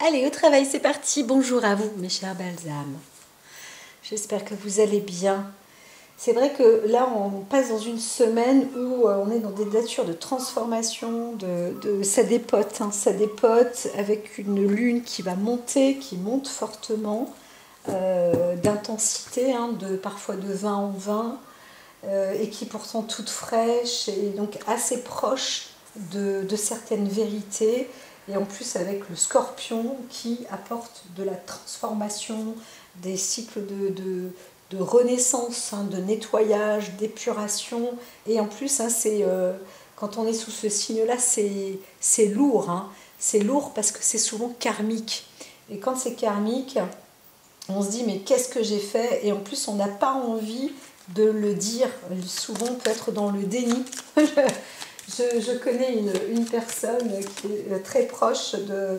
Allez, au travail, c'est parti. Bonjour à vous, mes chers balsams. J'espère que vous allez bien. C'est vrai que là, on passe dans une semaine où on est dans des natures de transformation, ça dépote, ça dépote avec une lune qui va monter, qui monte fortement, d'intensité, parfois de 20 en 20, et qui est pourtant toute fraîche et donc assez proche de certaines vérités. Et en plus avec le scorpion qui apporte de la transformation, des cycles de renaissance, de nettoyage, d'épuration. Et en plus, quand on est sous ce signe-là, c'est lourd. C'est lourd parce que c'est souvent karmique. Et quand c'est karmique, on se dit mais qu'est-ce que j'ai fait? Et en plus, on n'a pas envie de le dire. Souvent, on peut être dans le déni. Je connais une personne qui est très proche de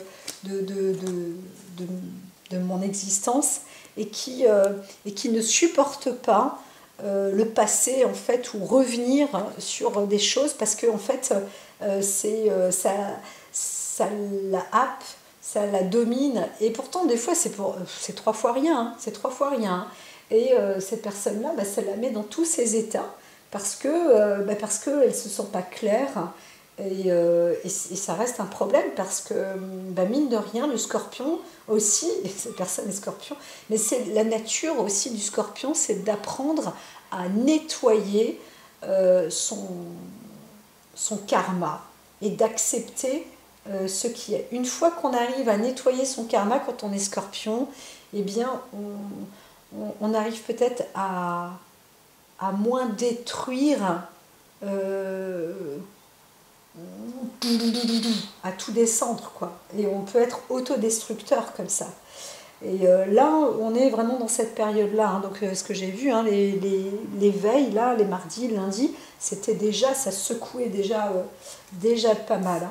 mon existence et qui ne supporte pas le passé en fait, ou revenir sur des choses parce que en fait, ça la happe, ça la domine, et pourtant des fois c'est 3 fois rien, c'est 3 fois rien. Et cette personne-là, ça la met dans tous ses états parce qu'elle ne se sent pas claire. Et ça reste un problème parce que, mine de rien, le scorpion aussi, et cette personne est scorpion, mais c'est la nature aussi du scorpion, c'est d'apprendre à nettoyer son karma et d'accepter ce qui est. Une fois qu'on arrive à nettoyer son karma quand on est scorpion, eh bien, on arrive peut-être à moins détruire, à tout descendre, quoi. Et on peut être autodestructeur comme ça. Et là, on est vraiment dans cette période-là. Donc, ce que j'ai vu, les veilles, là, les mardis, lundis, c'était déjà, ça secouait déjà pas mal.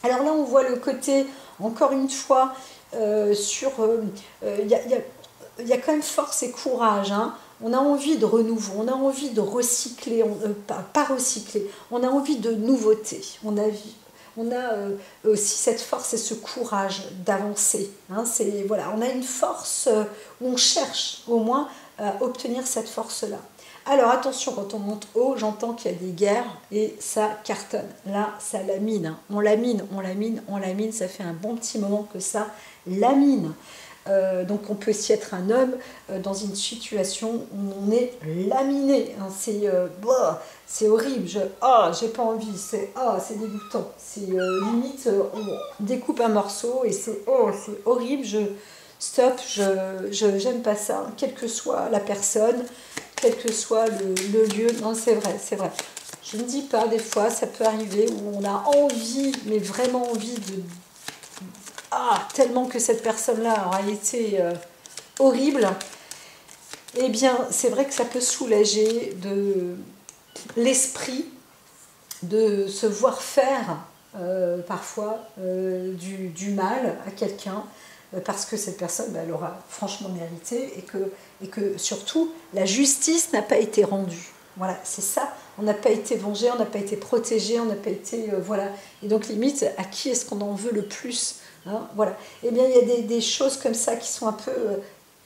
Alors là, on voit le côté, encore une fois, il y a quand même force et courage. On a envie de renouveau, on a envie de recycler, pas recycler, on a envie de nouveauté, on a aussi cette force et ce courage d'avancer. Voilà, on a une force où on cherche au moins à obtenir cette force-là. Alors attention, quand on monte haut, j'entends qu'il y a des guerres et ça cartonne. Là, ça lamine. On lamine, ça fait un bon petit moment que ça lamine. Donc on peut aussi être un homme dans une situation où on est laminé. C'est horrible, j'ai pas envie, c'est dégoûtant. C'est limite, on découpe un morceau et c'est horrible, stop, j'aime pas ça, quelle que soit la personne, quel que soit le lieu. Non, c'est vrai. Je ne dis pas, des fois, ça peut arriver où on a envie, mais vraiment envie tellement que cette personne-là aura été horrible. Eh bien, c'est vrai que ça peut soulager de l'esprit de se voir faire parfois du mal à quelqu'un parce que cette personne, elle aura franchement mérité et que surtout, la justice n'a pas été rendue. Voilà, c'est ça. On n'a pas été vengé, on n'a pas été protégé, on n'a pas été... voilà. Et donc, limite, à qui est-ce qu'on en veut le plus? Voilà. Eh bien, il y a des choses comme ça qui sont un peu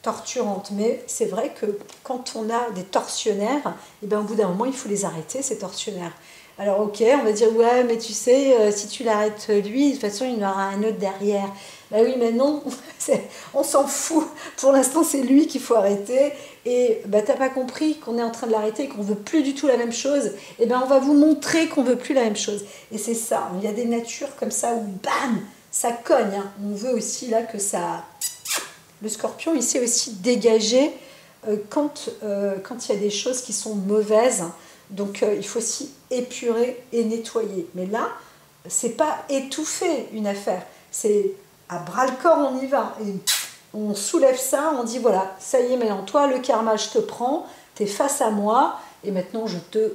torturantes. Mais c'est vrai que quand on a des tortionnaires, eh bien, au bout d'un moment, il faut les arrêter, ces tortionnaires. Alors, ok, on va dire, ouais, mais tu sais, si tu l'arrêtes lui, de toute façon, il y en aura un autre derrière. Ben oui, mais non, on s'en fout. Pour l'instant, c'est lui qu'il faut arrêter. Et t'as pas compris qu'on est en train de l'arrêter et qu'on veut plus du tout la même chose. Et ben, on va vous montrer qu'on veut plus la même chose. Et c'est ça. Il y a des natures comme ça où, bam, ça cogne. On veut aussi là que ça... Le scorpion, il sait aussi dégager quand il y a des choses qui sont mauvaises. Donc, il faut aussi épurer et nettoyer. Mais là, c'est pas étouffer une affaire. C'est à bras-le-corps, on y va. Et on soulève ça, on dit voilà, ça y est, maintenant, toi, le karma, je te prends, tu es face à moi, et maintenant, je te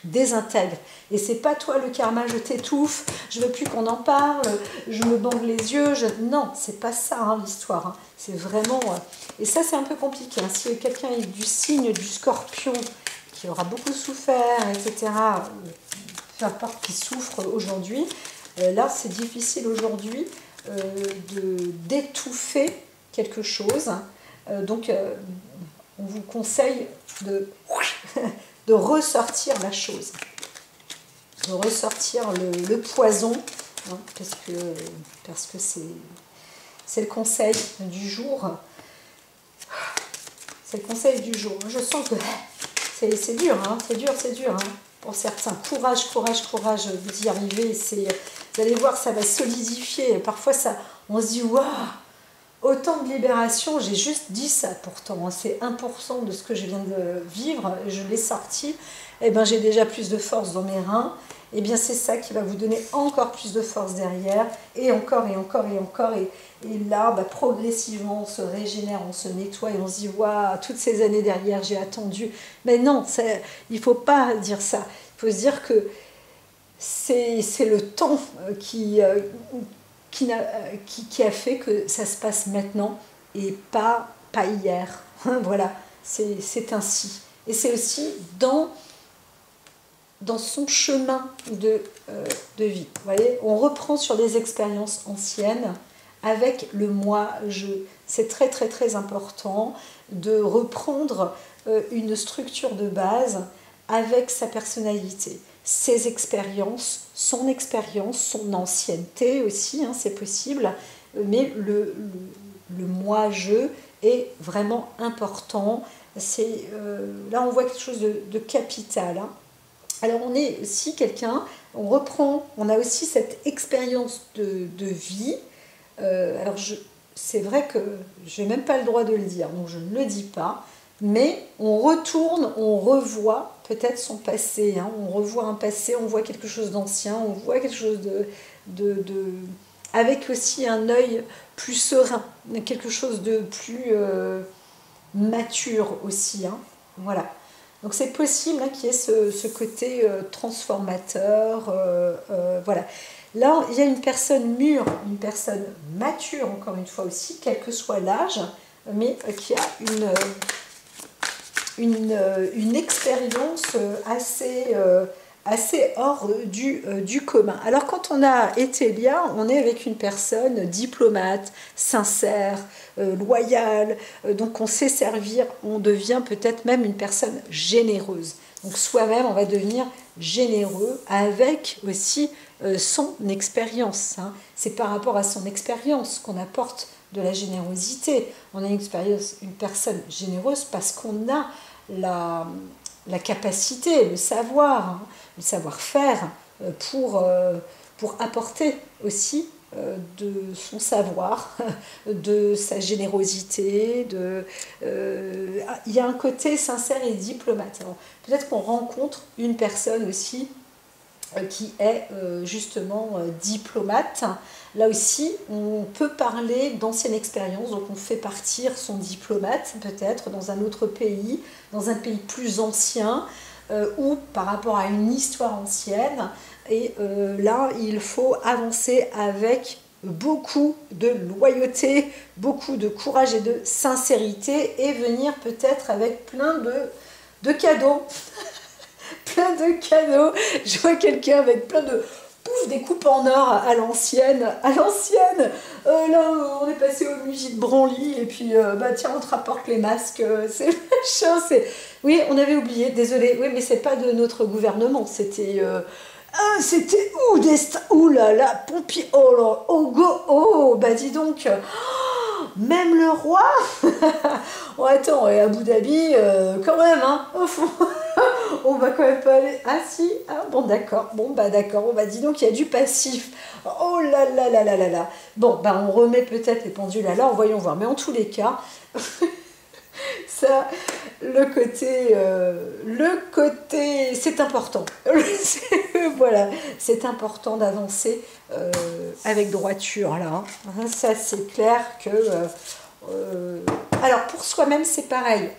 désintègre. Et c'est pas toi, le karma, je t'étouffe, je veux plus qu'on en parle, je me bande les yeux. Non, c'est pas ça, l'histoire. C'est vraiment... Et ça, c'est un peu compliqué. Si quelqu'un est du signe du scorpion, qui aura beaucoup souffert, etc., peu importe qui souffre aujourd'hui, là, c'est difficile aujourd'hui d'étouffer quelque chose. Donc, on vous conseille de, de ressortir la chose, de ressortir le poison, hein, parce que c'est le conseil du jour. C'est le conseil du jour. Je sens que c'est dur, hein, c'est dur. Hein, pour certains. Courage, courage, courage d'y arriver. Vous allez voir, ça va solidifier. Parfois, on se dit, waouh, autant de libération. J'ai juste dit ça pourtant. Hein, c'est 1% de ce que je viens de vivre. Je l'ai sorti. Eh bien, j'ai déjà plus de force dans mes reins. Eh bien, c'est ça qui va vous donner encore plus de force derrière. Et encore, et encore, et encore. Et là, progressivement, on se régénère, on se nettoie et on se dit, waouh, toutes ces années derrière, j'ai attendu. Mais non, il ne faut pas dire ça. Il faut se dire que c'est le temps qui a fait que ça se passe maintenant et pas hier. Voilà, c'est ainsi. Et c'est aussi dans son chemin de vie. Vous voyez, on reprend sur des expériences anciennes avec le moi-je. C'est très très très important de reprendre une structure de base avec sa personnalité, ses expériences, son ancienneté aussi, hein, c'est possible, mais le moi-je est vraiment important. Là on voit quelque chose de capital, hein. Alors on est aussi quelqu'un, on a aussi cette expérience de vie. Alors c'est vrai que je n'ai même pas le droit de le dire, donc je ne le dis pas, mais on retourne, on revoit peut-être son passé, hein, on revoit un passé, on voit quelque chose d'ancien, on voit quelque chose avec aussi un œil plus serein, quelque chose de plus mature aussi, hein, voilà. Donc c'est possible, hein, qu'il y ait ce côté transformateur, voilà. Là, il y a une personne mûre, une personne mature, encore une fois aussi, quel que soit l'âge, mais qui a une expérience assez hors du commun. Alors quand on a Ethelia, on est avec une personne diplomate, sincère, loyale, donc on sait servir, on devient peut-être même une personne généreuse. Donc soi-même, on va devenir généreux avec aussi son expérience. Hein. C'est par rapport à son expérience qu'on apporte de la générosité. On a une personne généreuse parce qu'on a la capacité, le savoir, hein, le savoir-faire pour apporter aussi de son savoir, de sa générosité. Il y a un côté sincère et diplomate. Peut-être qu'on rencontre une personne aussi qui est justement diplomate. Là aussi, on peut parler d'ancienne expérience, donc on fait partir son diplomate peut-être dans un autre pays, dans un pays plus ancien, ou par rapport à une histoire ancienne. Et là, il faut avancer avec beaucoup de loyauté, beaucoup de courage et de sincérité, et venir peut-être avec plein de cadeaux. Plein de cadeaux. Je vois quelqu'un avec plein de des coupes en or à l'ancienne. Là, on est passé au musée de Branly et puis tiens, on te rapporte les masques. C'est machin, oui, on avait oublié. Désolé. Oui, mais c'est pas de notre gouvernement. C'était c'était où ouh là là, pompier. Oh là, oh go, oh dis donc. Même le roi. Oh, attends, et Abu Dhabi, quand même, hein. On va quand même pas aller. Ah si, ah, bon d'accord, d'accord, on va dire donc il y a du passif. Oh là là là là là là. Bon, on remet peut-être les pendules à l'heure, voyons voir. Mais en tous les cas, ça, le côté, c'est important. Voilà, c'est important d'avancer avec droiture là. Hein. Ça c'est clair que. Alors pour soi-même c'est pareil.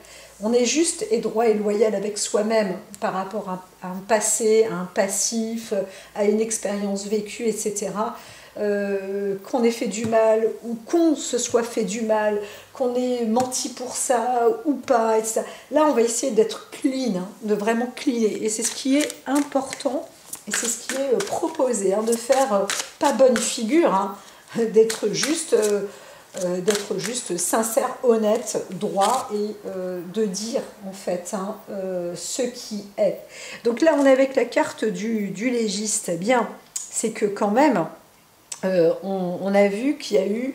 On est juste et droit et loyal avec soi-même par rapport à un passé, à un passif, à une expérience vécue, etc. Qu'on ait fait du mal ou qu'on se soit fait du mal, qu'on ait menti pour ça ou pas, etc. Là, on va essayer d'être clean, hein, de vraiment cleaner. Et c'est ce qui est important et c'est ce qui est proposé, hein, de faire pas bonne figure, hein, d'être juste... d'être juste sincère, honnête, droit et de dire en fait hein, ce qui est. Donc là on est avec la carte du légiste. Eh bien, c'est que quand même on a vu qu'il y a eu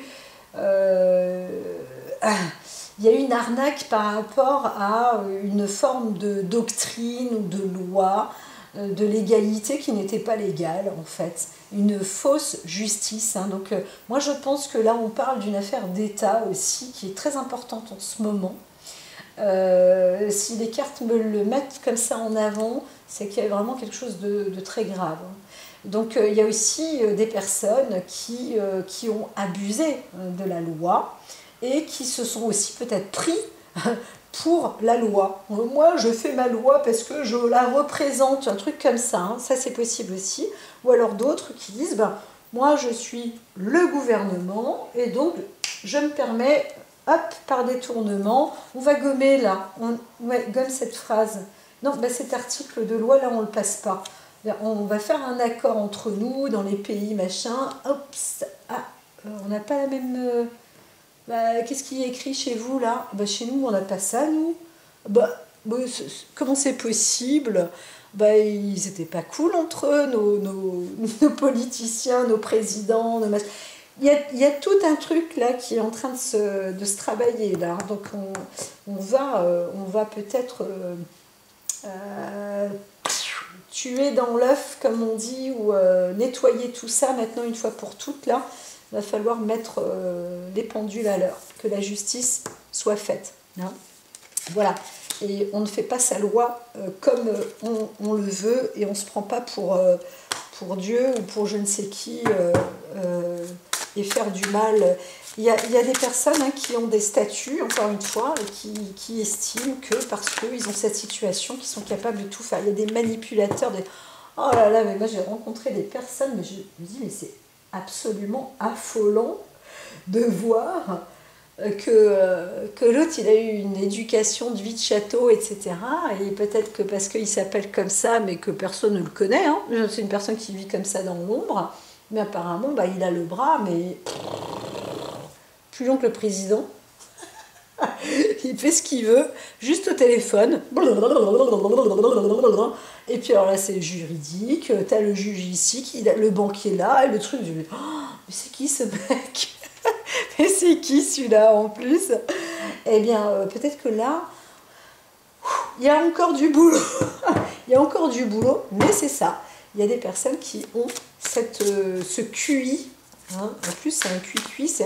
une arnaque par rapport à une forme de doctrine ou de loi, de légalité qui n'était pas légale en fait, une fausse justice. Hein. Donc moi je pense que là on parle d'une affaire d'État aussi qui est très importante en ce moment. Si les cartes me le mettent comme ça en avant, c'est qu'il y a vraiment quelque chose de très grave. Donc il y a aussi des personnes qui ont abusé de la loi et qui se sont aussi peut-être pris pour la loi. Moi, je fais ma loi parce que je la représente, un truc comme ça, hein. Ça c'est possible aussi. Ou alors d'autres qui disent, ben, moi je suis le gouvernement et donc je me permets, hop, par détournement, on va gommer là, ouais, gomme cette phrase. Non, ben, cet article de loi là, on ne le passe pas. On va faire un accord entre nous, dans les pays, machin, hop, on n'a pas la même... qu'est-ce qui est écrit chez vous là? Chez nous, on n'a pas ça, nous. Comment c'est possible? Ils n'étaient pas cool entre eux, nos politiciens, nos présidents. Il y a tout un truc là qui est en train de se travailler là. Donc on va peut-être tuer dans l'œuf, comme on dit, ou nettoyer tout ça maintenant une fois pour toutes là. Il va falloir mettre les pendules à l'heure, que la justice soit faite. Hein. Voilà. Et on ne fait pas sa loi comme on le veut et on ne se prend pas pour Dieu ou pour je ne sais qui et faire du mal. Il y a des personnes hein, qui ont des statuts, encore une fois, et qui estiment que parce qu'ils ont cette situation, qu'ils sont capables de tout faire. Il y a des manipulateurs. Oh là là, mais moi j'ai rencontré des personnes, mais je me dis, mais c'est absolument affolant de voir que l'autre il a eu une éducation de vie de château, etc. Et peut-être que parce qu'il s'appelle comme ça, mais que personne ne le connaît, hein. C'est une personne qui vit comme ça dans l'ombre, mais apparemment il a le bras, mais plus long que le président. Il fait ce qu'il veut, juste au téléphone. Et puis alors là c'est juridique, t'as le juge ici, le banquier là, et le truc, mais c'est qui ce mec? Mais c'est qui celui-là en plus? Eh bien peut-être que là, il y a encore du boulot. Il y a encore du boulot, mais c'est ça. Il y a des personnes qui ont ce QI. Hein. En plus, c'est un QI, c'est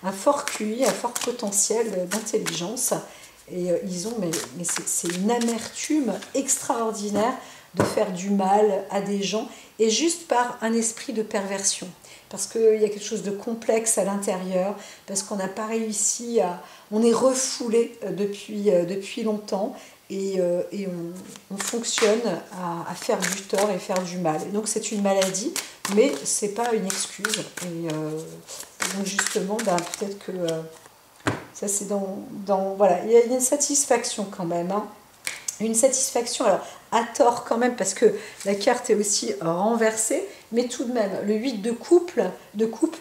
un fort QI, un fort potentiel d'intelligence. Et ils ont, mais c'est une amertume extraordinaire de faire du mal à des gens, et juste par un esprit de perversion. Parce qu'il y a quelque chose de complexe à l'intérieur, parce qu'on n'a pas réussi à... On est refoulé depuis longtemps, et on fonctionne à faire du tort et faire du mal. Et donc c'est une maladie, mais c'est pas une excuse. Et donc justement, peut-être que ça c'est voilà, il y a une satisfaction quand même. Hein. Une satisfaction, alors à tort quand même, parce que la carte est aussi renversée, mais tout de même, le 8 de coupe,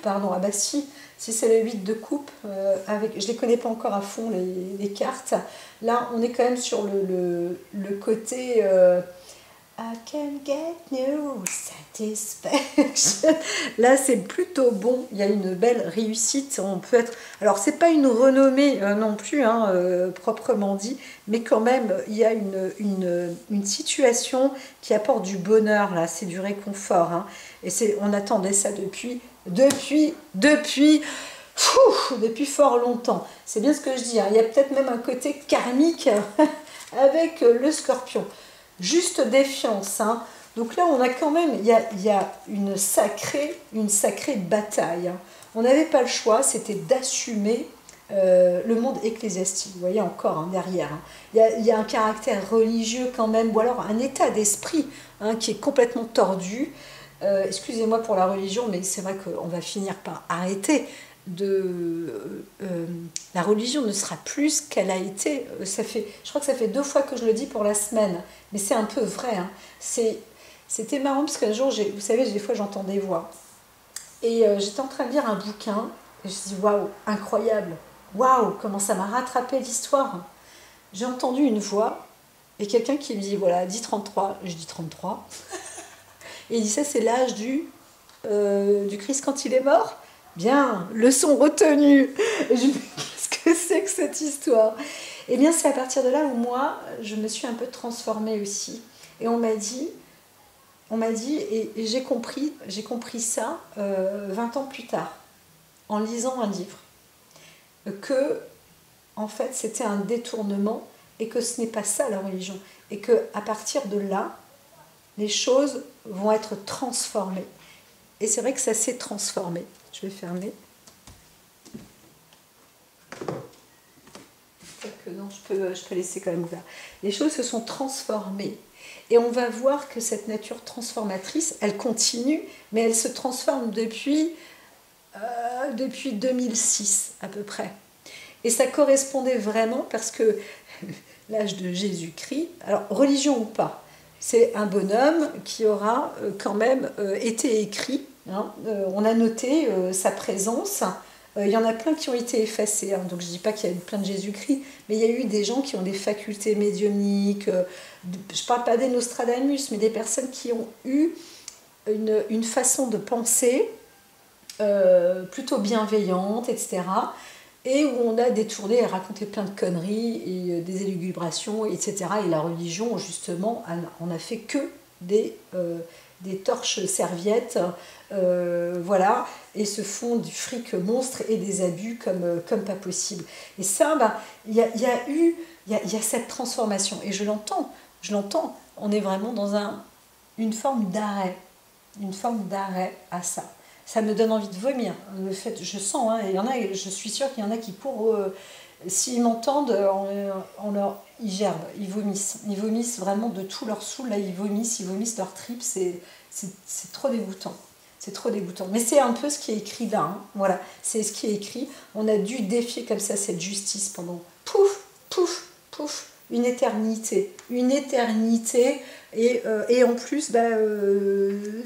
pardon, ah bah si c'est le 8 de coupe, je ne les connais pas encore à fond les cartes, là on est quand même sur le côté I can get no satisfaction. Là c'est plutôt bon, il y a une belle réussite, on peut être... Alors c'est pas une renommée non plus, hein, proprement dit, mais quand même il y a une situation qui apporte du bonheur, là, c'est du réconfort. Hein, et on attendait ça depuis fort longtemps. C'est bien ce que je dis, hein, il y a peut-être même un côté karmique avec le scorpion. Juste défiance, hein. Donc là on a quand même, il y a une sacrée bataille. Hein. On n'avait pas le choix, c'était d'assumer le monde ecclésiastique. Vous voyez encore hein, derrière. Hein. Il y a un caractère religieux quand même, ou alors un état d'esprit hein, qui est complètement tordu. Excusez-moi pour la religion, mais c'est vrai qu'on va finir par arrêter. La religion ne sera plus qu'elle a été. Je crois que ça fait 2 fois que je le dis pour la semaine, mais c'est un peu vrai. Hein. C'était marrant parce qu'un jour, vous savez, des fois j'entends des voix. Et j'étais en train de lire un bouquin Et je dis, waouh, incroyable. Waouh, comment ça m'a rattrapé l'histoire. J'ai entendu une voix et quelqu'un qui me dit, voilà, dis 33. Je dis 33. Et il dit, ça c'est l'âge du Christ quand il est mort. Bien, leçon retenue. Et je me dis, qu'est-ce que c'est que cette histoire? Eh bien, c'est à partir de là où moi, je me suis un peu transformée aussi. Et on m'a dit, et j'ai compris ça 20 ans plus tard, en lisant un livre, que en fait c'était un détournement et que ce n'est pas ça la religion, et que à partir de là, les choses vont être transformées. Et c'est vrai que ça s'est transformé. Je vais fermer. Non, je peux laisser quand même ouvert. Les choses se sont transformées. Et on va voir que cette nature transformatrice, elle continue, mais elle se transforme depuis 2006 à peu près. Et ça correspondait vraiment parce que l'âge de Jésus-Christ, alors religion ou pas, c'est un bonhomme qui aura quand même été écrit. Hein, on a noté sa présence. Il y en a plein qui ont été effacés. Hein, donc je ne dis pas qu'il y a eu plein de Jésus-Christ, mais il y a eu des gens qui ont des facultés médiumniques. Je ne parle pas des Nostradamus, mais des personnes qui ont eu une façon de penser plutôt bienveillante, etc. Et où on a détourné et raconté plein de conneries et des élucubrations, etc. Et la religion, justement, on a fait que des torches serviettes, voilà, et se font du fric monstre et des abus comme pas possible. Et ça, il y a cette transformation, et je l'entends, on est vraiment dans une forme d'arrêt à ça. Ça me donne envie de vomir. Le fait, je sens, hein, et il y en a, je suis sûre qu'il y en a qui pour s'ils m'entendent, ils gerbent, ils vomissent vraiment de tout leur soul, là ils vomissent leur tripes, c'est trop dégoûtant. C'est trop dégoûtant. Mais c'est un peu ce qui est écrit là, hein. Voilà, c'est ce qui est écrit. On a dû défier comme ça cette justice pendant une éternité. Et en plus,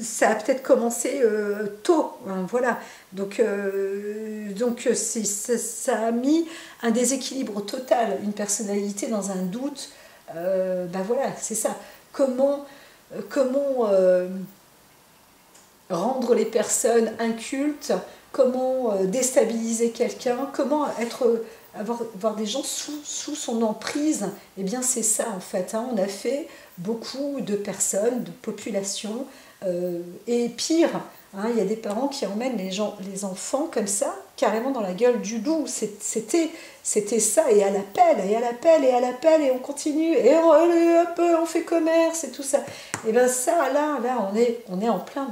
ça a peut-être commencé tôt, hein, voilà. Donc ça a mis un déséquilibre total, une personnalité dans un doute. Voilà, c'est ça. Comment rendre les personnes incultes, comment déstabiliser quelqu'un, comment avoir des gens sous son emprise. Eh bien c'est ça en fait, hein. On a fait beaucoup de personnes, de populations, et pire, hein, il y a des parents qui emmènent les enfants comme ça, carrément dans la gueule du loup. C'était ça, et à l'appel, et on continue, et on fait commerce, et tout ça. Et bien ça, là on est en plein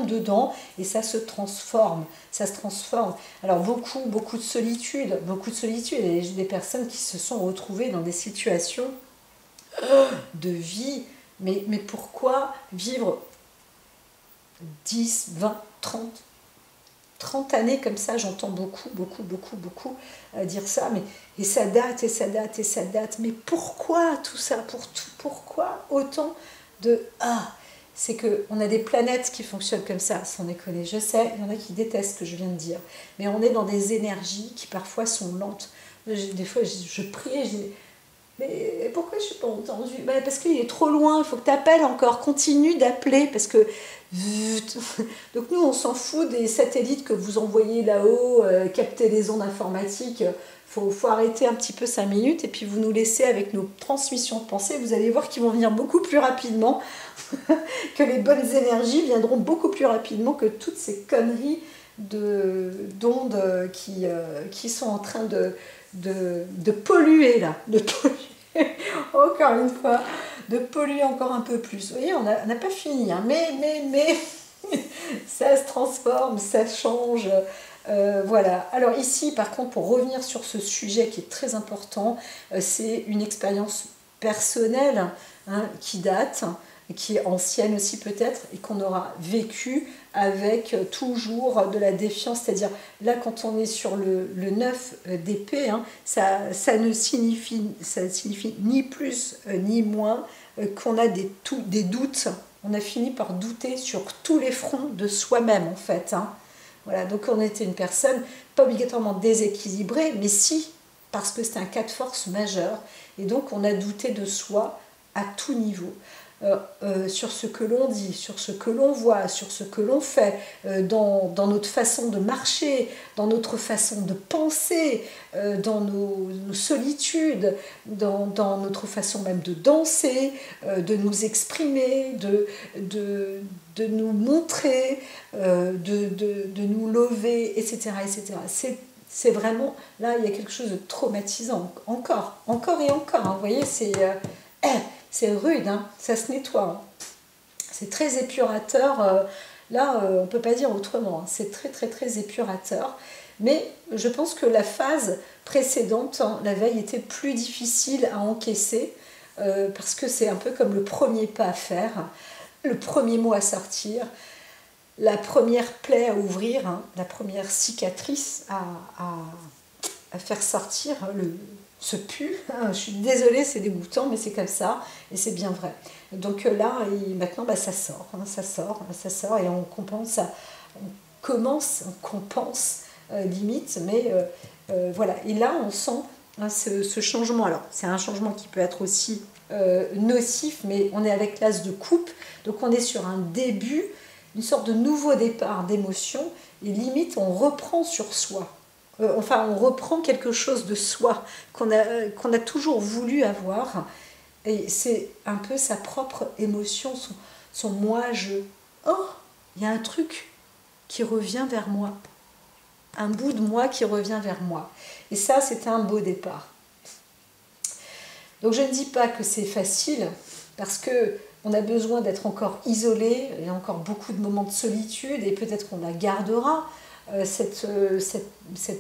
dedans, et ça se transforme. Alors beaucoup de solitude, et des personnes qui se sont retrouvées dans des situations de vie, mais pourquoi vivre 10, 20, 30 années comme ça? J'entends beaucoup dire ça, et ça date, mais pourquoi tout ça? Pourquoi autant de... c'est qu'on a des planètes qui fonctionnent comme ça, sans déconner. Je sais, il y en a qui détestent ce que je viens de dire, mais on est dans des énergies qui parfois sont lentes. Des fois, je prie et je dis, mais pourquoi je ne suis pas entendue? Parce qu'il est trop loin, il faut que tu appelles encore, continue d'appeler, parce que... Donc nous, on s'en fout des satellites que vous envoyez là-haut, capter les ondes informatiques. Faut arrêter un petit peu 5 minutes, et puis vous nous laissez avec nos transmissions de pensée. Vous allez voir qu'ils vont venir beaucoup plus rapidement, que les bonnes énergies viendront beaucoup plus rapidement que toutes ces conneries d'ondes qui sont en train de polluer là, encore une fois, de polluer encore un peu plus. Vous voyez, on n'a pas fini, hein, mais ça se transforme, ça change. Voilà. Alors ici, par contre, pour revenir sur ce sujet qui est très important, c'est une expérience personnelle, hein, qui date, qui est ancienne aussi peut-être, et qu'on aura vécu avec toujours de la défiance. C'est-à-dire, là, quand on est sur le 9 d'épée, hein, ça signifie ni plus ni moins qu'on a des doutes. On a fini par douter sur tous les fronts de soi-même, en fait, hein. Voilà, donc on était une personne pas obligatoirement déséquilibrée, mais si, parce que c'était un cas de force majeur. Et donc on a douté de soi à tout niveau. Sur ce que l'on dit, sur ce que l'on voit, sur ce que l'on fait, dans notre façon de marcher, dans notre façon de penser, dans nos solitudes, dans notre façon même de danser, de nous exprimer, de nous montrer, de nous lever, etc. etc. C'est vraiment, là, il y a quelque chose de traumatisant, encore et encore. Hein, vous voyez, c'est rude, hein, ça se nettoie. Hein. C'est très épurateur. Là, on ne peut pas dire autrement. Hein, c'est très, très, très épurateur. Mais je pense que la phase précédente, hein, la veille, était plus difficile à encaisser parce que c'est un peu comme le premier pas à faire, le premier mot à sortir, la première plaie à ouvrir, hein, la première cicatrice à faire sortir ce pu. Hein, je suis désolée, c'est dégoûtant, mais c'est comme ça, et c'est bien vrai. Donc là, maintenant, ça sort, hein, ça sort, et on compense, on compense limite, mais voilà. Et là, on sent hein, ce changement. Alors, c'est un changement qui peut être aussi nocif, mais on est avec l'as de coupe, donc on est sur un début, une sorte de nouveau départ d'émotion, et limite, on reprend sur soi. Enfin, on reprend quelque chose de soi qu'on a toujours voulu avoir, et c'est un peu sa propre émotion, son moi-je. Oh, il y a un truc qui revient vers moi, un bout de moi qui revient vers moi. Et ça, c'est un beau départ. Donc je ne dis pas que c'est facile, parce que on a besoin d'être encore isolé, il y a encore beaucoup de moments de solitude, et peut-être qu'on la gardera, cette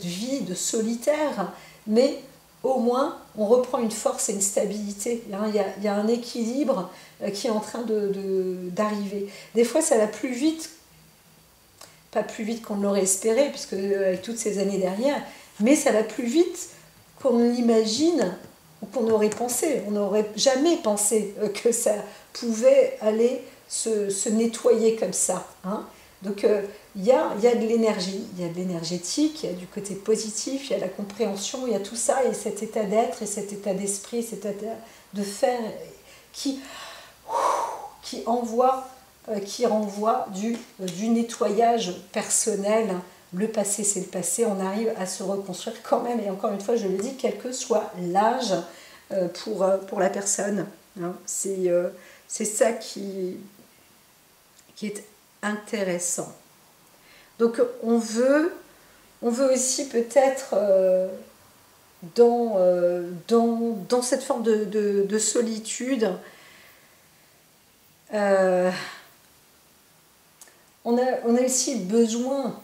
vie de solitaire, mais au moins on reprend une force et une stabilité. Il y a un équilibre qui est en train d'arriver. Des fois ça va plus vite, pas plus vite qu'on l'aurait espéré, puisque avec toutes ces années derrière, mais ça va plus vite qu'on l'imagine ou qu'on aurait pensé. On n'aurait jamais pensé que ça pouvait aller se nettoyer comme ça. Hein. Donc il y a de l'énergie, il y a de l'énergétique, il y a du côté positif, il y a la compréhension, il y a tout ça, et cet état d'être, et cet état d'esprit, cet état de faire qui renvoie du nettoyage personnel. Le passé, c'est le passé, on arrive à se reconstruire quand même, et encore une fois, je le dis, quel que soit l'âge pour la personne. Hein. C'est ça qui est intéressant. Donc on veut aussi peut-être dans cette forme de solitude, on a aussi besoin,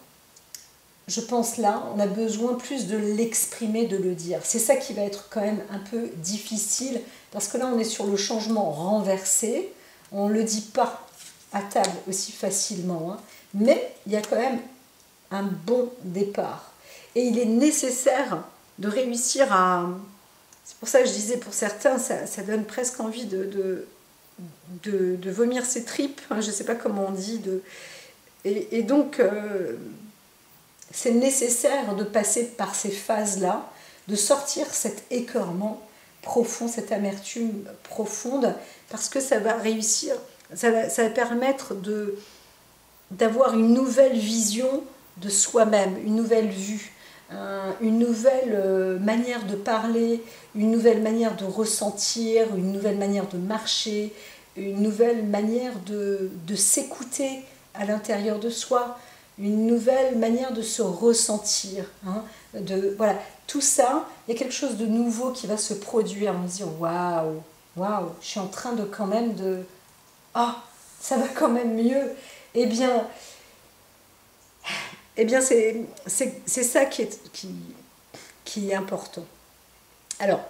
je pense là, on a besoin plus de l'exprimer, de le dire. C'est ça qui va être quand même un peu difficile, parce que là on est sur le changement renversé, on ne le dit pas à table aussi facilement, hein, mais il y a quand même un bon départ. Et il est nécessaire de réussir à... C'est pour ça que je disais, pour certains, ça donne presque envie de vomir ses tripes, hein, je ne sais pas comment on dit. Et donc, c'est nécessaire de passer par ces phases-là, de sortir cet écœurement profond, cette amertume profonde, parce que ça va réussir, ça va permettre d'avoir une nouvelle vision de soi-même, une nouvelle vue, une nouvelle manière de parler, une nouvelle manière de ressentir, une nouvelle manière de marcher, une nouvelle manière de s'écouter à l'intérieur de soi, une nouvelle manière de se ressentir. Hein, voilà, tout ça, il y a quelque chose de nouveau qui va se produire. On se dit waouh, je suis en train de quand même de... Ah, ça va quand même mieux. Eh bien c'est ça qui est important. Alors,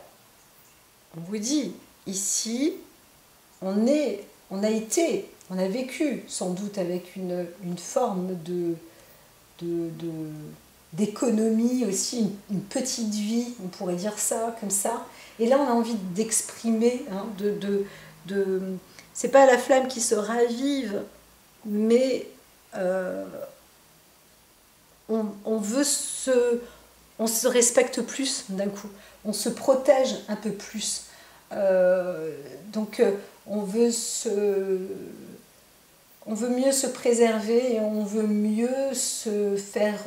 on vous dit, ici, on a vécu sans doute avec une forme d'économie aussi, une petite vie, on pourrait dire ça, comme ça. Et là, on a envie d'exprimer, hein, c'est pas la flamme qui se ravive, mais on se respecte plus d'un coup, on se protège un peu plus. Donc on veut mieux se préserver et on veut mieux se faire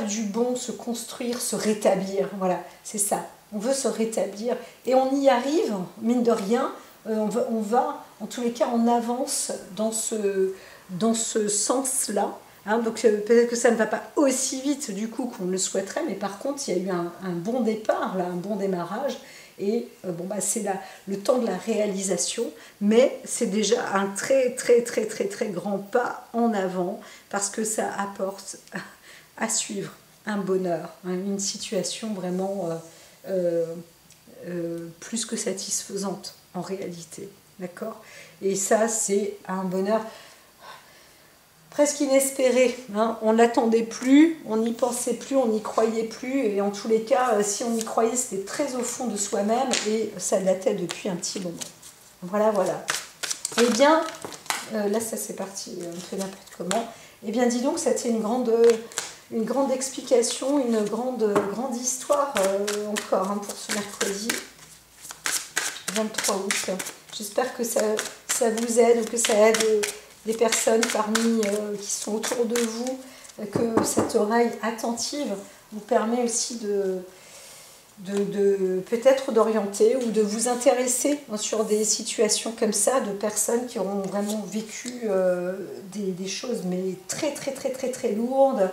du bon, se construire, se rétablir. Voilà, c'est ça. On veut se rétablir et on y arrive, mine de rien. On va, en tous les cas, on avance dans ce sens-là. Hein, donc peut-être que ça ne va pas aussi vite du coup qu'on le souhaiterait, mais par contre il y a eu un bon départ, là, un bon démarrage, et bon, bah, c'est le temps de la réalisation, mais c'est déjà un très très très très très grand pas en avant, parce que ça apporte à suivre un bonheur, hein, une situation vraiment plus que satisfaisante en réalité, d'accord? Et ça c'est un bonheur presque inespéré, hein. On ne l'attendait plus, on n'y pensait plus, on n'y croyait plus, et en tous les cas, si on y croyait, c'était très au fond de soi-même, et ça datait depuis un petit moment. Voilà, voilà. Eh bien, là ça c'est parti un peu n'importe comment. Eh bien dis donc, c'était une grande explication, une grande histoire encore, hein, pour ce mercredi 23 août. J'espère que ça vous aide, ou que ça aide des personnes parmi qui sont autour de vous, que cette oreille attentive vous permet aussi de peut-être d'orienter ou de vous intéresser sur des situations comme ça, de personnes qui auront vraiment vécu des choses mais très très très très très lourdes,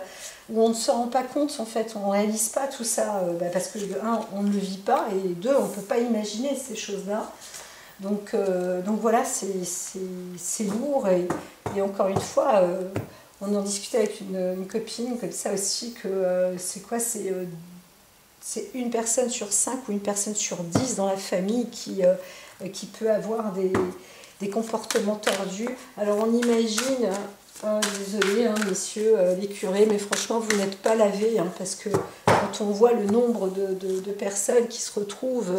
où on ne se rend pas compte en fait, on ne réalise pas tout ça, parce que un, on ne le vit pas, et deux, on ne peut pas imaginer ces choses-là. Donc voilà, c'est lourd, et encore une fois, on en discutait avec une copine comme ça aussi, que c'est quoi, c'est une personne sur 5 ou une personne sur 10 dans la famille qui peut avoir des comportements tordus. Alors on imagine, désolé hein, messieurs les curés, mais franchement vous n'êtes pas lavés, hein, parce que quand on voit le nombre de personnes qui se retrouvent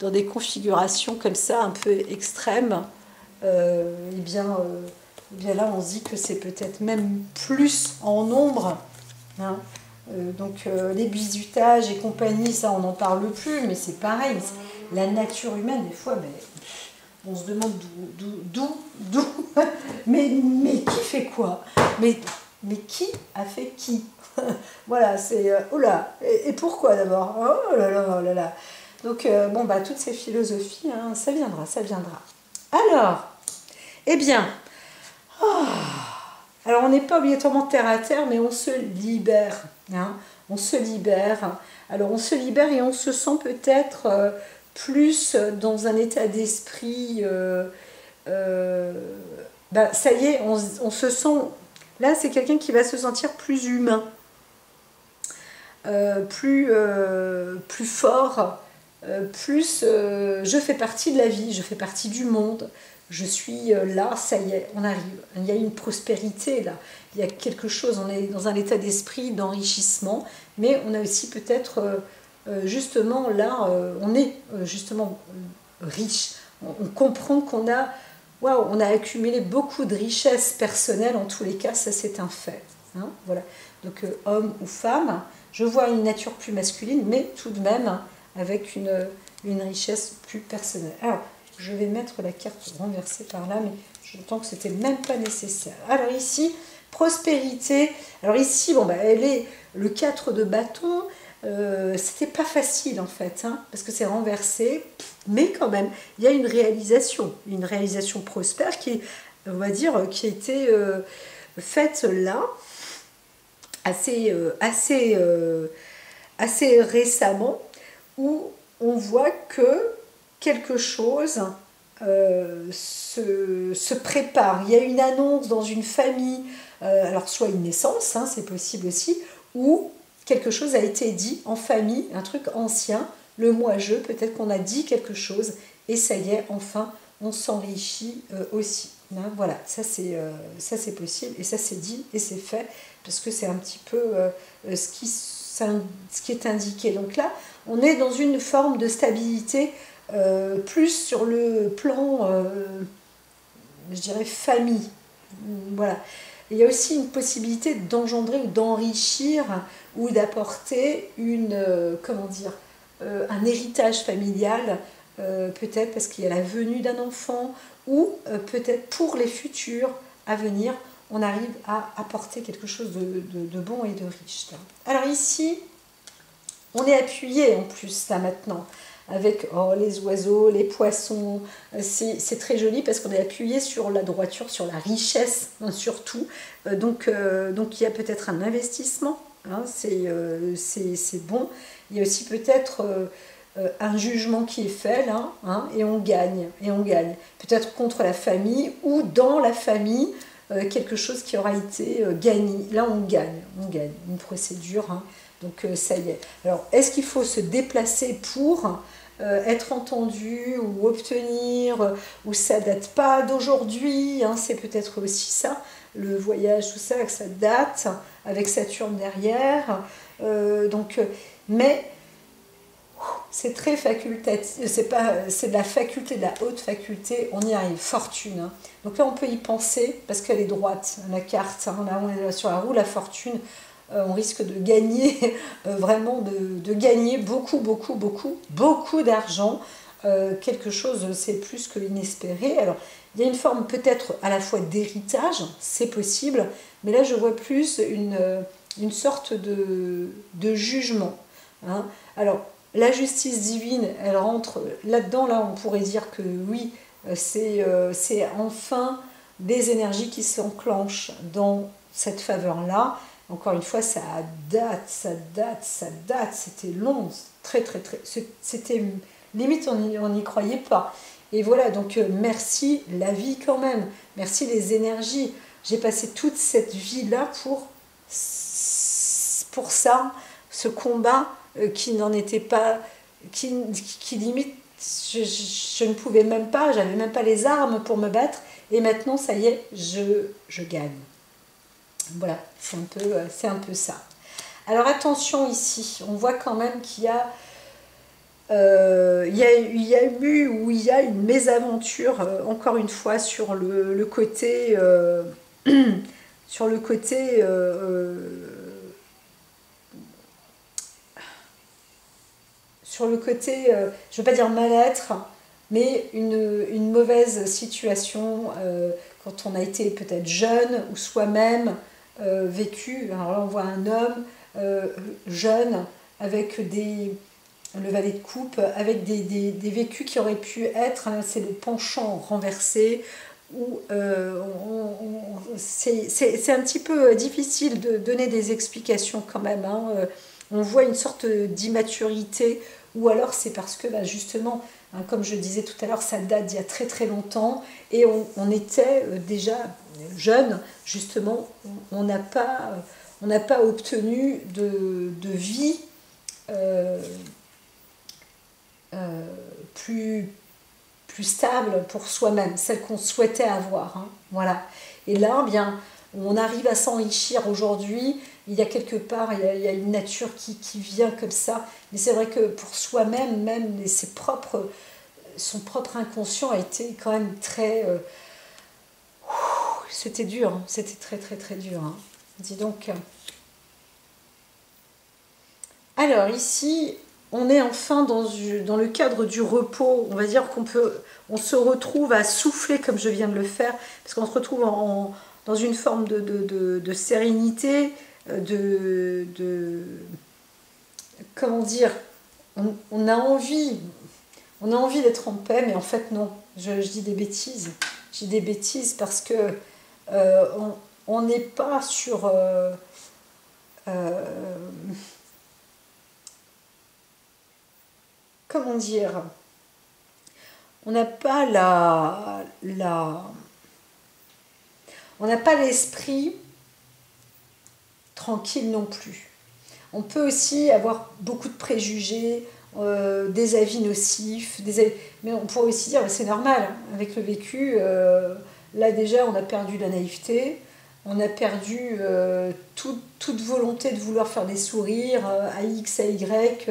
dans des configurations comme ça, un peu extrêmes, et bien là on se dit que c'est peut-être même plus en nombre, hein. Donc les bisutages et compagnie, ça on n'en parle plus, mais c'est pareil, la nature humaine des fois, on se demande d'où mais qui fait quoi, mais qui a fait qui? Voilà, c'est oh là, et pourquoi d'abord, oh là là, oh là là. Donc bon, bah toutes ces philosophies, hein, ça viendra. Alors, eh bien, alors on n'est pas obligatoirement terre à terre, mais on se libère, hein, on se libère. Alors on se libère et on se sent peut-être plus dans un état d'esprit, ça y est, on se sent, là c'est quelqu'un qui va se sentir plus humain, plus fort, plus je fais partie de la vie, je fais partie du monde, je suis là, ça y est, on arrive. Il y a une prospérité là, il y a quelque chose, on est dans un état d'esprit d'enrichissement, mais on a aussi peut-être justement là, on est justement riche, on comprend qu'on a, waouh, on a accumulé beaucoup de richesses personnelles, en tous les cas, ça c'est un fait, hein, voilà. Donc homme ou femme, je vois une nature plus masculine, mais tout de même avec une richesse plus personnelle. Alors, je vais mettre la carte renversée par là, mais j'entends que c'était même pas nécessaire. Alors ici, prospérité. Alors ici, bon, elle est le 4 de bâton. C'était pas facile en fait, hein, parce que c'est renversé, mais quand même, il y a une réalisation prospère qui, on va dire, qui a été faite là, assez récemment, où on voit que quelque chose se prépare. Il y a une annonce dans une famille, alors soit une naissance, hein, c'est possible aussi, ou quelque chose a été dit en famille, un truc ancien, le moi-je, peut-être qu'on a dit quelque chose, et ça y est, enfin, on s'enrichit aussi. Hein, voilà, ça c'est possible, et ça c'est dit, et c'est fait, parce que c'est un petit peu ce qui est indiqué. Donc là, on est dans une forme de stabilité, plus sur le plan, je dirais, famille. Voilà. il y a aussi une possibilité d'engendrer ou d'enrichir ou d'apporter comment dire, un héritage familial, peut-être parce qu'il y a la venue d'un enfant, ou peut-être pour les futurs à venir, on arrive à apporter quelque chose de bon et de riche. Alors ici, on est appuyé en plus là maintenant, avec les oiseaux, les poissons, c'est très joli parce qu'on est appuyé sur la droiture, sur la richesse surtout, donc il y a peut-être un investissement, hein, c'est bon, il y a aussi peut-être un jugement qui est fait là, hein, et on gagne, peut-être contre la famille ou dans la famille, quelque chose qui aura été gagné, là on gagne, une procédure, hein, donc ça y est. Alors est-ce qu'il faut se déplacer pour être entendu ou obtenir, ou ça date pas d'aujourd'hui, hein, c'est peut-être aussi ça, le voyage, tout ça, que ça date, avec Saturne derrière, mais c'est très facultatif, c'est de la faculté, de la haute faculté, on y arrive, fortune. Hein. Donc là on peut y penser, parce qu'elle est droite, la carte, hein, là on est sur la roue, la fortune, on risque de gagner, vraiment de gagner beaucoup d'argent, quelque chose c'est plus que inespéré. Alors il y a une forme peut-être à la fois d'héritage, c'est possible, mais là je vois plus une sorte de jugement. Hein. Alors la justice divine, elle rentre là-dedans, là on pourrait dire que oui, c'est enfin des énergies qui s'enclenchent dans cette faveur-là. Encore une fois, ça date, c'était long, très, c'était limite on n'y croyait pas. Et voilà, donc merci la vie quand même, merci les énergies. J'ai passé toute cette vie-là pour ça, ce combat qui n'en était pas, qui limite, je ne pouvais même pas, j'avais même pas les armes pour me battre, et maintenant ça y est, je gagne. Voilà, c'est un peu ça. Alors attention ici, on voit quand même qu'il y a, il y a eu ou il y a une mésaventure, encore une fois, sur le côté, sur le côté, je ne veux pas dire mal-être, mais une mauvaise situation quand on a été peut-être jeune ou soi-même vécu. Alors là on voit un homme jeune avec le valet de coupe, avec des vécus qui auraient pu être, hein, c'est le penchant renversé, où c'est un petit peu difficile de donner des explications quand même, hein. On voit une sorte d'immaturité, ou alors c'est parce que justement, hein, comme je disais tout à l'heure, ça date d'il y a très longtemps, et on était déjà jeune, justement, on n'a pas obtenu de vie plus stable pour soi-même, celle qu'on souhaitait avoir. Hein, voilà. Et là, bien, on arrive à s'enrichir aujourd'hui. Il y a quelque part, il y a une nature qui vient comme ça. Mais c'est vrai que pour soi-même, même son propre inconscient a été quand même très... c'était dur, hein, c'était très dur. Hein. Dis donc. Alors ici, on est enfin dans le cadre du repos. On va dire on se retrouve à souffler comme je viens de le faire, parce qu'on se retrouve dans une forme de sérénité, comment dire, on a envie d'être en paix, mais en fait non, je dis des bêtises. Je dis des bêtises parce que on n'est pas sur... comment dire, on n'a pas on n'a pas l'esprit tranquille non plus. On peut aussi avoir beaucoup de préjugés, des avis nocifs, mais on pourrait aussi dire c'est normal, hein, avec le vécu, là déjà on a perdu la naïveté, on a perdu toute volonté de vouloir faire des sourires à X, à Y,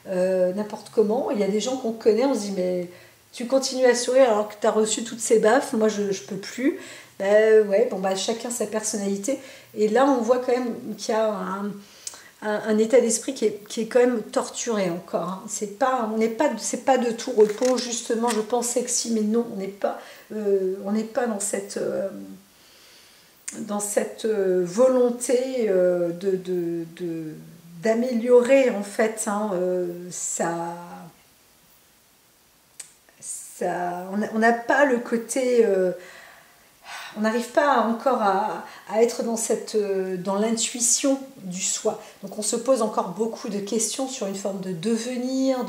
n'importe comment. Il y a des gens qu'on connaît, on se dit mais tu continues à sourire alors que tu as reçu toutes ces baffes, moi je peux plus. Ouais, bon, bah, chacun sa personnalité. Et là, on voit quand même qu'il y a un état d'esprit qui est quand même torturé encore. Hein. C'est pas de tout repos, justement, je pensais que si, mais non, on n'est pas dans cette volonté d'améliorer, en fait, hein, on n'a pas le côté... on n'arrive pas encore à être dans l'intuition du soi. Donc on se pose encore beaucoup de questions sur une forme de devenir,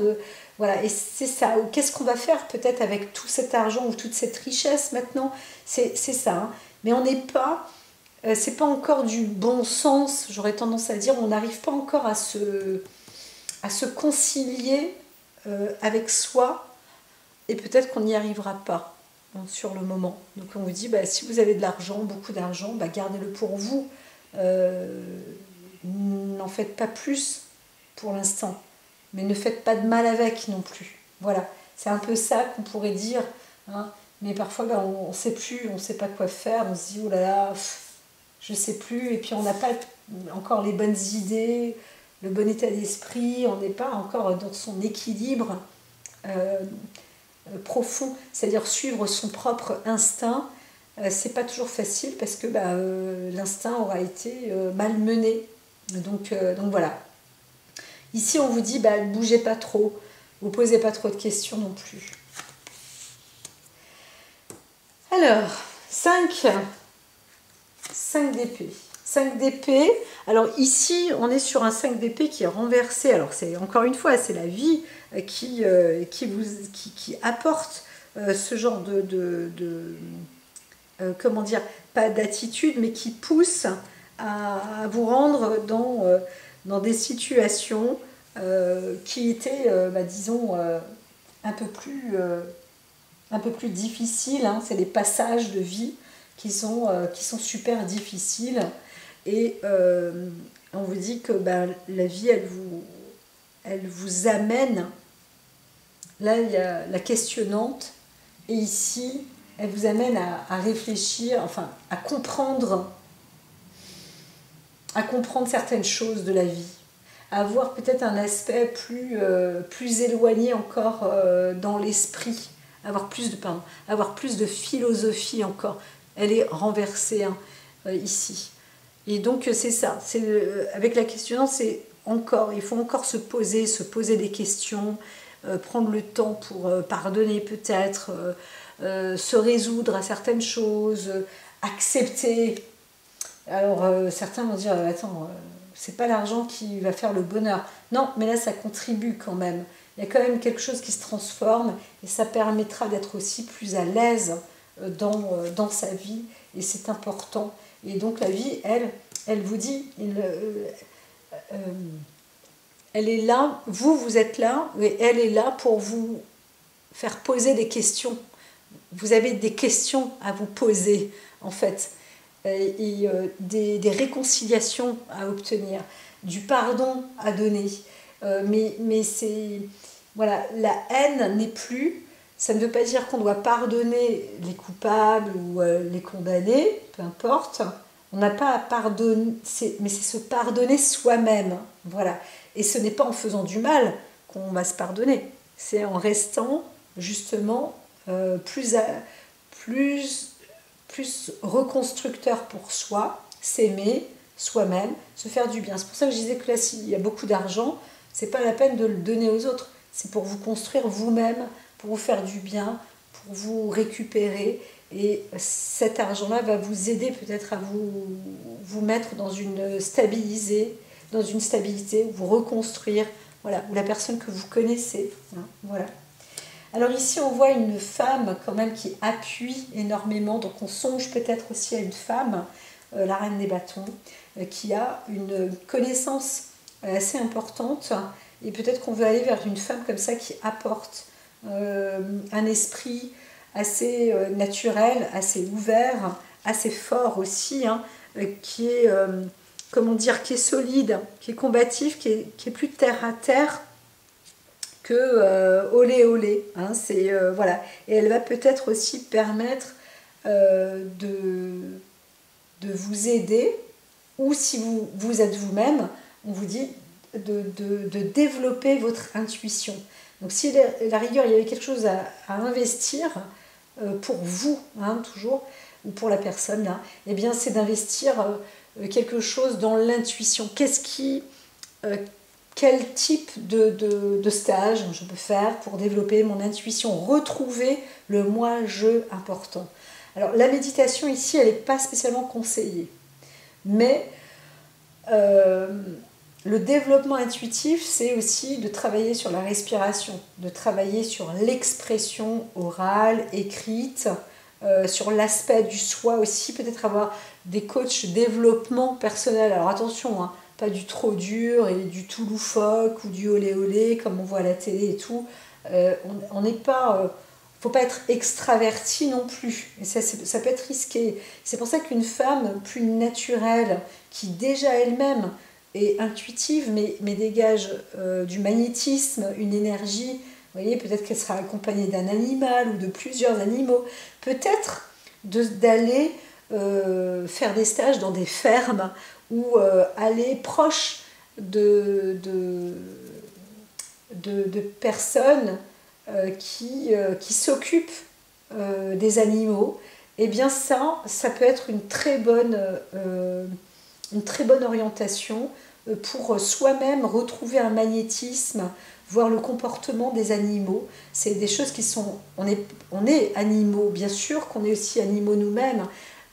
voilà. Et c'est ça. Qu'est-ce qu'on va faire peut-être avec tout cet argent ou toute cette richesse maintenant? C'est ça. Hein. Mais on n'est pas... c'est pas encore du bon sens, j'aurais tendance à dire. On n'arrive pas encore à se concilier avec soi. Et peut-être qu'on n'y arrivera pas. Sur le moment. Donc on vous dit, bah, si vous avez de l'argent, beaucoup d'argent, bah, gardez-le pour vous. N'en faites pas plus pour l'instant. Mais ne faites pas de mal avec non plus. Voilà, c'est un peu ça qu'on pourrait dire. Hein. Mais parfois, bah, on ne sait plus, on ne sait pas quoi faire. On se dit, oh là là, je ne sais plus. Et puis on n'a pas encore les bonnes idées, le bon état d'esprit. On n'est pas encore dans son équilibre. Profond, c'est-à-dire suivre son propre instinct, c'est pas toujours facile parce que l'instinct aura été malmené. Donc voilà. Ici, on vous dit, ne bougez pas trop, vous posez pas trop de questions non plus. Alors, 5 d'épée. 5 d'épée. Alors ici, on est sur un 5 d'épée qui est renversé. Alors c'est encore une fois, c'est la vie qui apporte ce genre comment dire, pas d'attitude, mais qui pousse à vous rendre dans des situations qui étaient, disons, un peu plus difficiles. Hein. C'est des passages de vie qui sont super difficiles. Et on vous dit que la vie, elle vous amène. Là, il y a la questionnante. Et ici, elle vous amène à réfléchir, enfin, à comprendre certaines choses de la vie. À avoir peut-être un aspect plus éloigné encore dans l'esprit. Avoir plus de philosophie encore. Elle est renversée hein, ici. Et donc c'est ça, avec la questionnante, il faut encore se poser des questions, prendre le temps pour pardonner peut-être, se résoudre à certaines choses, accepter. Alors certains vont dire, attends, c'est pas l'argent qui va faire le bonheur. Non, mais là ça contribue quand même. Il y a quand même quelque chose qui se transforme et ça permettra d'être aussi plus à l'aise dans sa vie et c'est important. Et donc la vie, elle vous dit, elle est là, vous êtes là, et elle est là pour vous faire poser des questions. Vous avez des questions à vous poser, en fait, et des réconciliations à obtenir, du pardon à donner. Mais c'est... Voilà, la haine n'est plus... Ça ne veut pas dire qu'on doit pardonner les coupables ou les condamnés, peu importe. On n'a pas à pardonner, mais c'est se pardonner soi-même. Voilà. Et ce n'est pas en faisant du mal qu'on va se pardonner. C'est en restant justement plus reconstructeur pour soi, s'aimer soi-même, se faire du bien. C'est pour ça que je disais que là, s'il y a beaucoup d'argent, c'est pas la peine de le donner aux autres. C'est pour vous construire vous-même, pour vous faire du bien, pour vous récupérer. Et cet argent-là va vous aider peut-être à vous mettre dans une stabilité, vous reconstruire, voilà, ou la personne que vous connaissez. Hein, voilà. Alors ici, on voit une femme quand même qui appuie énormément, donc on songe peut-être aussi à une femme, la reine des bâtons, qui a une connaissance assez importante, et peut-être qu'on veut aller vers une femme comme ça qui apporte un esprit assez naturel, assez ouvert, assez fort aussi, hein, qui est, qui est solide, qui est combatif, qui est plus terre à terre que olé olé. Hein, voilà. Et elle va peut-être aussi permettre de vous aider, ou si vous êtes vous-même, on vous dit de développer votre intuition. Donc si la rigueur, il y avait quelque chose à investir pour vous, hein, toujours, ou pour la personne là, eh bien c'est d'investir quelque chose dans l'intuition. Quel type de stage je peux faire pour développer mon intuition, retrouver le moi-je important. Alors la méditation ici, elle n'est pas spécialement conseillée, mais le développement intuitif, c'est aussi de travailler sur la respiration, de travailler sur l'expression orale, écrite, sur l'aspect du soi aussi, peut-être avoir des coachs développement personnel. Alors attention, hein, pas du trop dur et du tout loufoque ou du olé olé comme on voit à la télé et tout. On n'est pas... faut pas être extraverti non plus. Et ça peut être risqué. C'est pour ça qu'une femme plus naturelle, qui déjà elle-même est intuitive, mais dégage du magnétisme, une énergie, vous voyez, peut-être qu'elle sera accompagnée d'un animal ou de plusieurs animaux, peut-être d'aller faire des stages dans des fermes ou aller proche de personnes qui s'occupent des animaux. Eh bien ça peut être une très bonne orientation pour soi-même retrouver un magnétisme, voir le comportement des animaux. C'est des choses qui sont... On est animaux, bien sûr qu'on est aussi animaux nous-mêmes,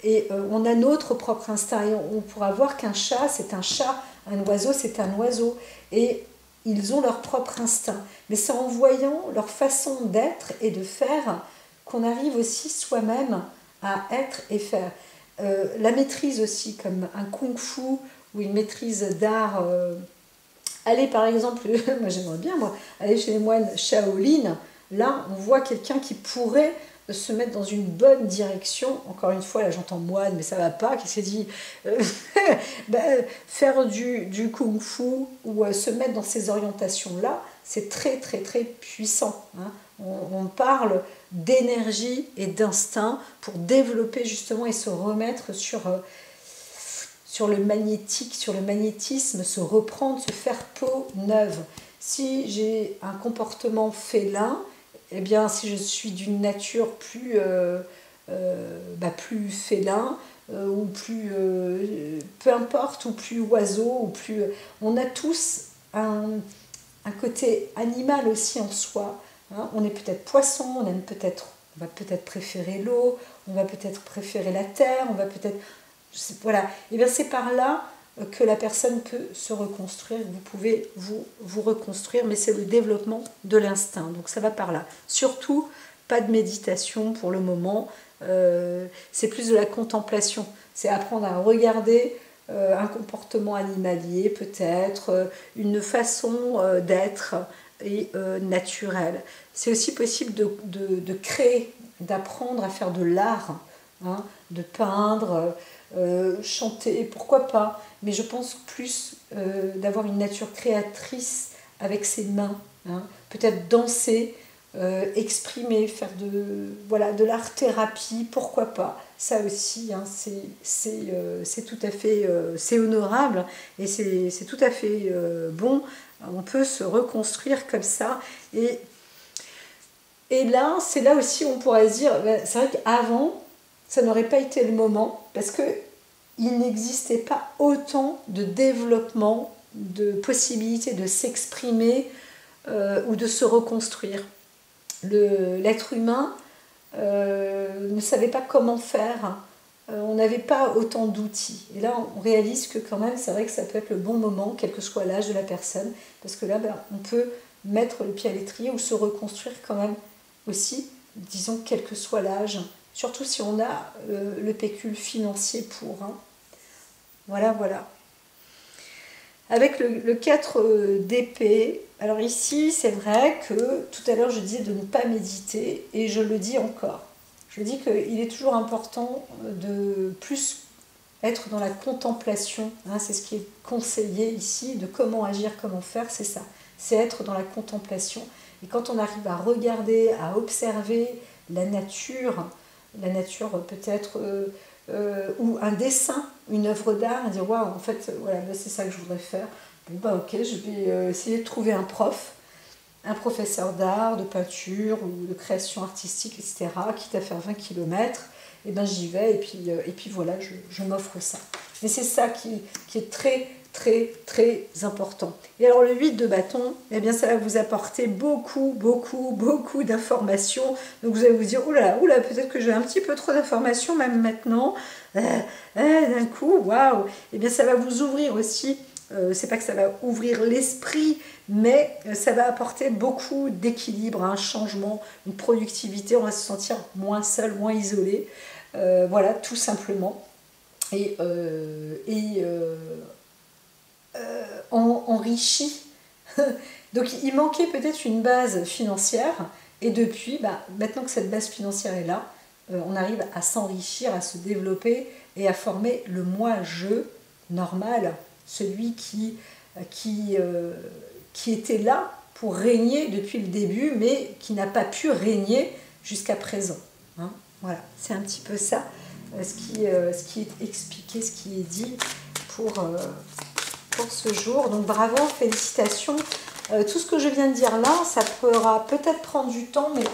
et on a notre propre instinct, et on pourra voir qu'un chat, c'est un chat, un oiseau, c'est un oiseau, et ils ont leur propre instinct. Mais c'est en voyant leur façon d'être et de faire qu'on arrive aussi soi-même à être et faire. La maîtrise aussi, comme un kung-fu ou une maîtrise d'art. Aller par exemple, moi j'aimerais bien aller chez les moines Shaolin, là on voit quelqu'un qui pourrait se mettre dans une bonne direction. Encore une fois, là j'entends moine, mais ça va pas, qui s'est dit faire du kung-fu ou se mettre dans ces orientations-là, c'est très très très puissant, hein. On parle d'énergie et d'instinct pour développer justement et se remettre sur le magnétique, sur le magnétisme, se reprendre, se faire peau neuve. Si j'ai un comportement félin, eh bien si je suis d'une nature plus félin, ou plus peu importe, ou plus oiseau, ou plus... On a tous un côté animal aussi en soi, hein. On est peut-être poisson, on va peut-être préférer l'eau, on va peut-être préférer la terre, on va peut-être... Voilà, et bien c'est par là que la personne peut se reconstruire. Vous pouvez vous reconstruire, mais c'est le développement de l'instinct. Donc ça va par là. Surtout, pas de méditation pour le moment. C'est plus de la contemplation. C'est apprendre à regarder un comportement animalier, peut-être, une façon d'être et naturelle. C'est aussi possible de créer, d'apprendre à faire de l'art, hein, de peindre, chanter, pourquoi pas, mais je pense plus d'avoir une nature créatrice avec ses mains, hein. Peut-être danser, exprimer, faire de l'art-thérapie, pourquoi pas, ça aussi, hein, c'est tout à fait, c'est honorable et c'est tout à fait bon. On peut se reconstruire comme ça, et là, c'est là aussi où on pourrait se dire, c'est vrai qu'avant, ça n'aurait pas été le moment, parce qu'il n'existait pas autant de développement, de possibilités de s'exprimer ou de se reconstruire. L'être humain ne savait pas comment faire, on n'avait pas autant d'outils. Et là, on réalise que quand même, c'est vrai que ça peut être le bon moment, quel que soit l'âge de la personne, parce que là, on peut mettre le pied à l'étrier ou se reconstruire quand même aussi, disons, quel que soit l'âge. Surtout si on a le pécule financier pour. Hein. Voilà. Avec le 4 d'épée, alors ici, c'est vrai que tout à l'heure, je disais de ne pas méditer, et je le dis encore. Je dis qu'il est toujours important de plus être dans la contemplation. Hein, c'est ce qui est conseillé ici, de comment agir, comment faire, c'est ça. C'est être dans la contemplation. Et quand on arrive à regarder, à observer la nature, la nature peut-être, ou un dessin, une œuvre d'art, et dire waouh, en fait, voilà, c'est ça que je voudrais faire. Bon, bah ok, je vais essayer de trouver un professeur d'art, de peinture ou de création artistique, etc., quitte à faire 20 km, et ben j'y vais, et puis voilà, je m'offre ça. Mais c'est ça qui est très, très, très important. Et alors le 8 de bâton, eh bien ça va vous apporter beaucoup, beaucoup, beaucoup d'informations. Donc vous allez vous dire, oula, peut-être que j'ai un petit peu trop d'informations même maintenant. D'un coup, waouh. Eh bien ça va vous ouvrir aussi. C'est pas que ça va ouvrir l'esprit, mais ça va apporter beaucoup d'équilibre, un changement, une productivité. On va se sentir moins seul, moins isolé. Voilà, tout simplement. Et enrichi. Donc il manquait peut-être une base financière, et depuis, maintenant que cette base financière est là, on arrive à s'enrichir, à se développer et à former le moi-je normal, celui qui était là pour régner depuis le début, mais qui n'a pas pu régner jusqu'à présent. Hein, voilà, c'est un petit peu ça, ce qui est expliqué, ce qui est dit pour ce jour. Donc bravo, félicitations. Tout ce que je viens de dire là, ça pourra peut-être prendre du temps, mais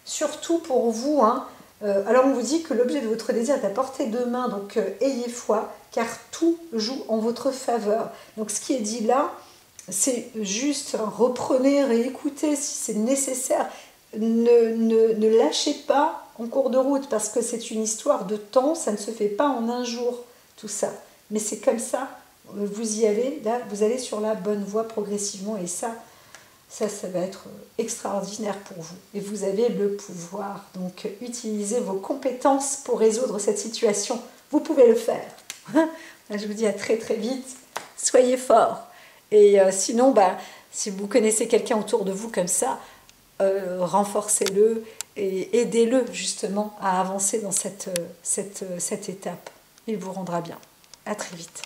surtout pour vous. Hein, alors on vous dit que l'objet de votre désir est à portée de main, donc ayez foi, car tout joue en votre faveur. Donc ce qui est dit là, c'est juste reprenez, réécoutez si c'est nécessaire. Ne lâchez pas en cours de route, parce que c'est une histoire de temps, ça ne se fait pas en un jour, tout ça. Mais c'est comme ça, vous y allez, là, vous allez sur la bonne voie progressivement, et ça va être extraordinaire pour vous. Et vous avez le pouvoir. Donc, utilisez vos compétences pour résoudre cette situation. Vous pouvez le faire. Je vous dis à très très vite. Soyez forts. Et sinon, si vous connaissez quelqu'un autour de vous comme ça, renforcez-le et aidez-le justement à avancer dans cette étape. Il vous rendra bien. À très vite.